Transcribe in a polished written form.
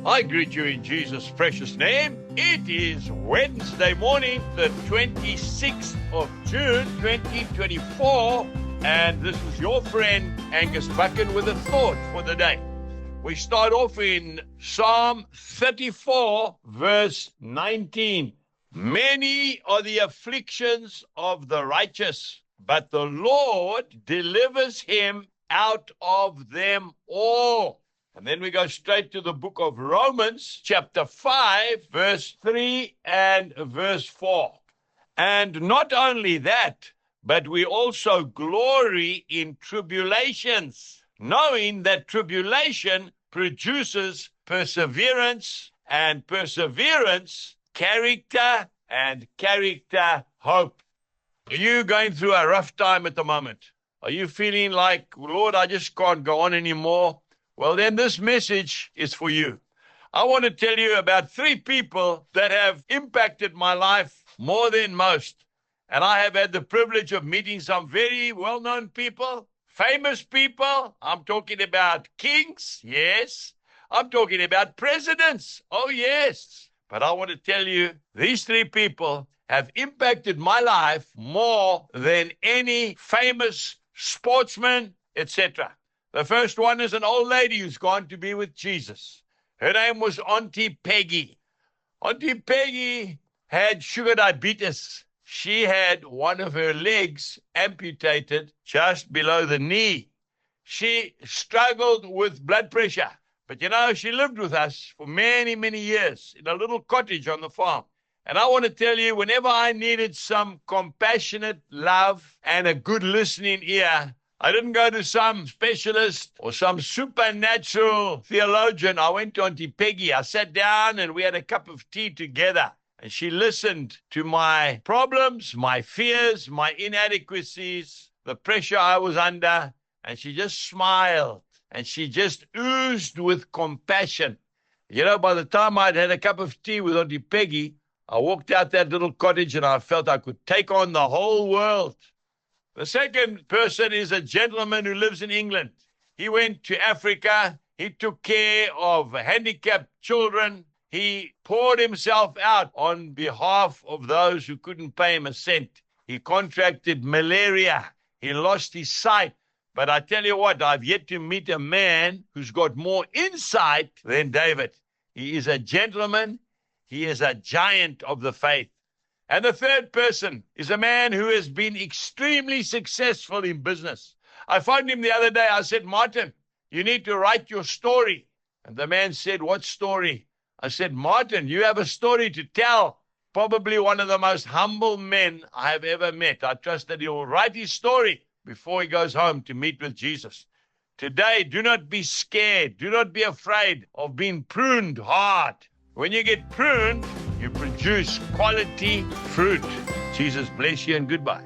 I greet you in Jesus' precious name. It is Wednesday morning, the 26th of June, 2024, and this is your friend Angus Buchan with a thought for the day. We start off in Psalm 34, verse 19. Many are the afflictions of the righteous, but the Lord delivers him out of them all. And then we go straight to the book of Romans, chapter 5, verse 3 and verse 4. And not only that, but we also glory in tribulations, knowing that tribulation produces perseverance, and perseverance, character, and character, hope. Are you going through a rough time at the moment? Are you feeling like, Lord, I just can't go on anymore? Well, then this message is for you. I want to tell you about 3 people that have impacted my life more than most. And I have had the privilege of meeting some very well-known people, famous people. I'm talking about kings, yes. I'm talking about presidents, oh yes. But I want to tell you, these 3 people have impacted my life more than any famous sportsman, etc. The first one is an old lady who's gone to be with Jesus. Her name was Auntie Peggy. Auntie Peggy had sugar diabetes. She had one of her legs amputated just below the knee. She struggled with blood pressure. But you know, she lived with us for many, many years in a little cottage on the farm. And I want to tell you, whenever I needed some compassionate love and a good listening ear, I didn't go to some specialist or some supernatural theologian. I went to Auntie Peggy. I sat down and we had a cup of tea together. And she listened to my problems, my fears, my inadequacies, the pressure I was under. And she just smiled and she just oozed with compassion. You know, by the time I'd had a cup of tea with Auntie Peggy, I walked out that little cottage and I felt I could take on the whole world. The second person is a gentleman who lives in England. He went to Africa. He took care of handicapped children. He poured himself out on behalf of those who couldn't pay him a cent. He contracted malaria. He lost his sight. But I tell you what, I've yet to meet a man who's got more insight than David. He is a gentleman. He is a giant of the faith. And the third person is a man who has been extremely successful in business. I phoned him the other day. I said, Martin, you need to write your story. And the man said, what story? I said, Martin, you have a story to tell. Probably one of the most humble men I have ever met. I trust that he will write his story before he goes home to meet with Jesus. Today, do not be scared. Do not be afraid of being pruned hard. When you get pruned, you produce quality fruit. Jesus bless you and goodbye.